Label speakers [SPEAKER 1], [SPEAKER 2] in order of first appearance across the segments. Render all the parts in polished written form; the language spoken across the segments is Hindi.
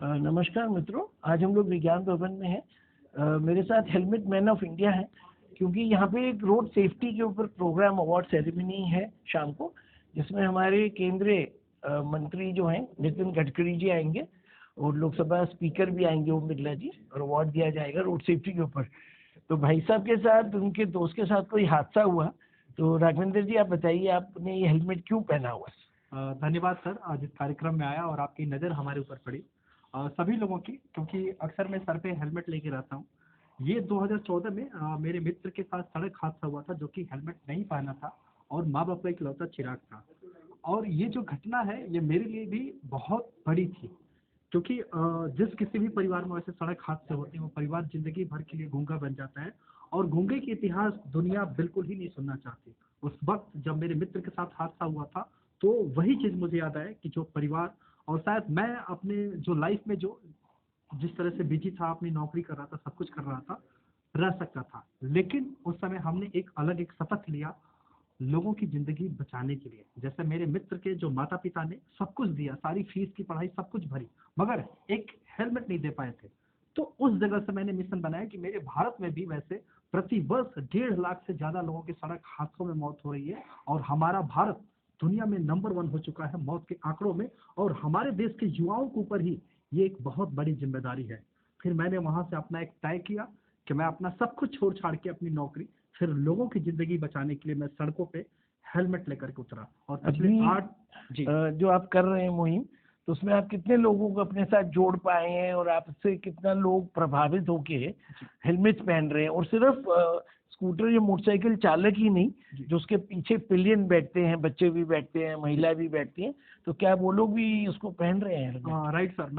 [SPEAKER 1] नमस्कार मित्रों, आज हम लोग विज्ञान भवन में हैं। मेरे साथ हेलमेट मैन ऑफ इंडिया हैं, क्योंकि यहाँ पे एक रोड सेफ्टी के ऊपर प्रोग्राम अवार्ड सेरेमनी है शाम को, जिसमें हमारे केंद्रीय मंत्री जो हैं नितिन गडकरी जी आएंगे और लोकसभा स्पीकर भी आएंगे ओम बिरला जी, और अवार्ड दिया जाएगा रोड सेफ्टी के ऊपर। तो भाई साहब के साथ, उनके दोस्त के साथ कोई हादसा हुआ, तो राघवेंद्र जी आप बताइए, आपने ये हेलमेट क्यों पहना हुआ है?
[SPEAKER 2] धन्यवाद सर, आज इस कार्यक्रम में आया और आपकी नज़र हमारे ऊपर पड़ी। सभी लोगों की, क्योंकि अक्सर मैं सर पे हेलमेट लेके रहता हूँ। ये 2014 में मेरे मित्र के साथ सड़क हादसा हुआ था, जो कि हेलमेट नहीं पहना था और माँ बाप का इकलौता चिराग था। और ये जो घटना है, ये मेरे लिए भी बहुत बड़ी थी, क्योंकि जिस किसी भी परिवार में वैसे सड़क हादसे होते हैं, वो परिवार जिंदगी भर के लिए गूंगा बन जाता है और गूंगे की इतिहास दुनिया बिल्कुल ही नहीं सुनना चाहती। उस वक्त जब मेरे मित्र के साथ हादसा हुआ था, तो वही चीज़ मुझे याद आया कि जो परिवार, और शायद मैं अपने जो लाइफ में जो जिस तरह से बिजी था, अपनी नौकरी कर रहा था, सब कुछ कर रहा था, रह सकता था, लेकिन उस समय हमने एक शपथ लिया लोगों की जिंदगी बचाने के लिए। जैसे मेरे मित्र के जो माता पिता ने सब कुछ दिया, सारी फीस की पढ़ाई सब कुछ भरी, मगर एक हेलमेट नहीं दे पाए थे। तो उस जगह से मैंने मिशन बनाया कि मेरे भारत में भी वैसे प्रति वर्ष 1.5 लाख से ज्यादा लोगों की सड़क हादसों में मौत हो रही है, और हमारा भारत दुनिया में नंबर 1 हो चुका है मौत के आंकड़ों में, और हमारे देश के युवाओं के ऊपर ही ये एक बहुत बड़ी जिम्मेदारी है। फिर मैंने वहां से अपना एक तय किया कि मैं अपना सब कुछ छोड़ छाड़ के अपनी नौकरी, फिर लोगों की जिंदगी बचाने के लिए मैं सड़कों पे हेलमेट लेकर के उतरा। और पिछले
[SPEAKER 1] अभी
[SPEAKER 2] 8 जी
[SPEAKER 1] जो आप कर रहे हैं मुहिम, तो उसमें आप कितने लोगों को अपने साथ जोड़ पाए हैं, और आपसे कितना लोग प्रभावित होके हेलमेट पहन रहे हैं? और सिर्फ स्कूटर या मोटरसाइकिल चालक ही नहीं, जो उसके पीछे पिलियन बैठते हैं, बच्चे भी बैठते हैं, महिला भी बैठती हैं, तो क्या वो लोग भी उसको पहन रहे हैं हेलमेट?
[SPEAKER 2] राइट सर,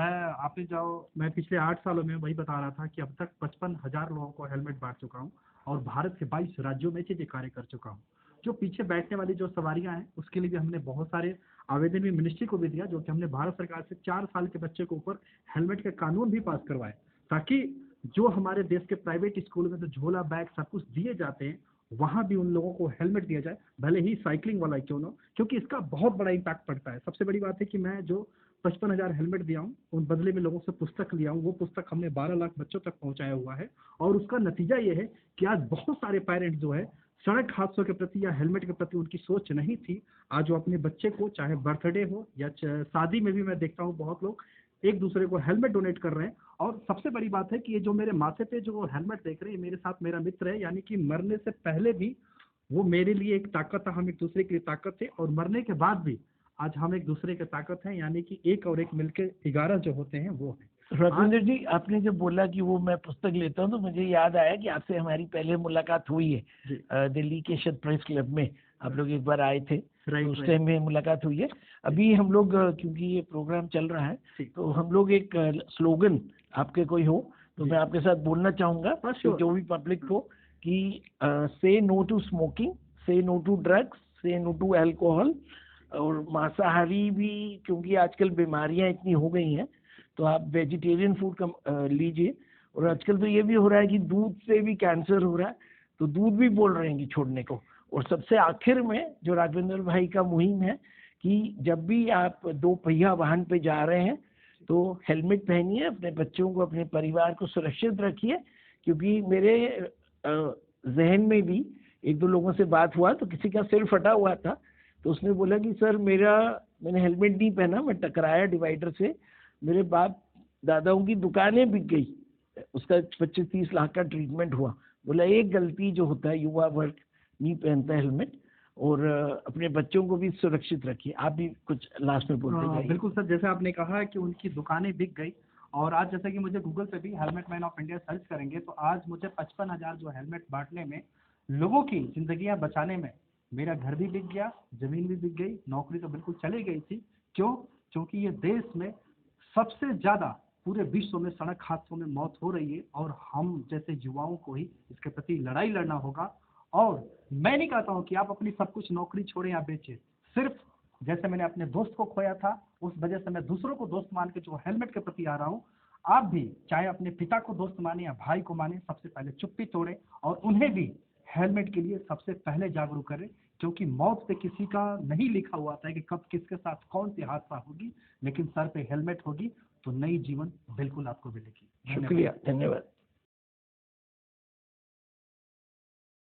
[SPEAKER 2] मैं पिछले 8 सालों में वही बता रहा था कि अब तक 55,000 लोगों को हेलमेट बांट चुका हूँ, और भारत के 22 राज्यों में ये कार्य कर चुका हूँ। जो पीछे बैठने वाली जो सवारियां हैं, उसके लिए भी हमने बहुत सारे आवेदन भी मिनिस्ट्री को भी दिया, जो कि हमने भारत सरकार से 4 साल के बच्चे के ऊपर हेलमेट के कानून भी पास करवाए, ताकि जो हमारे देश के प्राइवेट स्कूल में जो झोला बैग सब कुछ दिए जाते हैं, वहाँ भी उन लोगों को हेलमेट दिया जाए, भले ही साइकिलिंग वाला क्यों ना, क्योंकि इसका बहुत बड़ा इम्पैक्ट पड़ता है। सबसे बड़ी बात है कि मैं जो 55,000 हेलमेट दिया हूँ, उन बदले में लोगों से पुस्तक लिया हूँ, वो पुस्तक हमने 12 लाख बच्चों तक पहुंचाया हुआ है। और उसका नतीजा ये है कि आज बहुत सारे पेरेंट्स जो है, सड़क हादसों के प्रति या हेलमेट के प्रति उनकी सोच नहीं थी, आज वो अपने बच्चे को, चाहे बर्थडे हो या शादी में भी मैं देखता हूँ बहुत लोग एक दूसरे को हेलमेट डोनेट कर रहे हैं। और सबसे बड़ी बात है कि ये जो मेरे माथे पे जो हेलमेट देख रहे हैं, मेरे साथ मेरा मित्र है, यानी कि मरने से पहले भी वो मेरे लिए एक ताकत था, हम एक दूसरे के लिए ताकत थे, और मरने के बाद भी आज हम एक दूसरे के ताकत हैं, यानी कि एक और एक मिलके 11 जो होते हैं वो है।
[SPEAKER 1] रविंद्र जी, आपने जब बोला कि वो मैं पुस्तक लेता हूँ, तो मुझे याद आया कि आपसे हमारी पहले मुलाकात हुई है दिल्ली के शत प्रेस क्लब में। आप लोग एक बार आए थे, तो उस टाइम में मुलाकात हुई है। अभी हम लोग, क्योंकि ये प्रोग्राम चल रहा है, तो हम लोग एक स्लोगन आपके कोई हो तो मैं आपके साथ बोलना चाहूंगा, तो जो भी पब्लिक हो, कि से नो टू स्मोकिंग, से नो टू ड्रग्स, से नो टू अल्कोहल, और मांसाहारी भी, क्योंकि आजकल बीमारियां इतनी हो गई हैं, तो आप वेजिटेरियन फूड कम लीजिए। और आजकल तो ये भी हो रहा है कि दूध से भी कैंसर हो रहा है, तो दूध भी बोल रहे हैं कि छोड़ने को। और सबसे आखिर में जो राघवेंद्र भाई का मुहिम है कि जब भी आप 2 पहिया वाहन पे जा रहे हैं, तो हेलमेट पहनिए, अपने बच्चों को, अपने परिवार को सुरक्षित रखिए। क्योंकि मेरे जहन में भी 1-2 लोगों से बात हुआ, तो किसी का सिर फटा हुआ था, तो उसने बोला कि सर मैंने हेलमेट नहीं पहना, मैं टकराया डिवाइडर से, मेरे बाप दादाओं की दुकानें बिक गई, उसका 25-30 लाख का ट्रीटमेंट हुआ। बोला एक गलती जो होता है, युवा वर्ग नहीं पहनता हेलमेट, और अपने बच्चों को भी सुरक्षित रखिए। आप भी कुछ लास्ट में बोलते जाइए।
[SPEAKER 2] बिल्कुल सर, जैसे आपने कहा कि उनकी दुकानें बिक गई, और आज जैसे कि मुझे गूगल पे भी helmet man of India search करेंगे, तो आज मुझे 55,000 जो हेलमेट बांटने में, लोगों की जिंदगियां बचाने में, मेरा घर भी बिक गया, जमीन भी बिक गई, नौकरी तो बिल्कुल चली गई थी। क्यों? क्योंकि ये देश में सबसे ज्यादा पूरे विश्व में सड़क हादसों में मौत हो रही है, और हम जैसे युवाओं को ही इसके प्रति लड़ाई लड़ना होगा। और मैं नहीं कहता हूँ कि आप अपनी सब कुछ नौकरी छोड़ें या बेचें, सिर्फ जैसे मैंने अपने दोस्त को खोया था, उस वजह से मैं दूसरों को दोस्त मान के जो हेलमेट के प्रति आ रहा हूँ, आप भी चाहे अपने पिता को दोस्त माने या भाई को माने, सबसे पहले चुप्पी तोड़े और उन्हें भी हेलमेट के लिए सबसे पहले जागरूक करें, क्योंकि मौत पे किसी का नहीं लिखा हुआ था कि कब किसके साथ कौन सी हादसा होगी, लेकिन सर पे हेलमेट होगी तो नई जीवन बिल्कुल आपको मिलेगी।
[SPEAKER 1] शुक्रिया, धन्यवाद।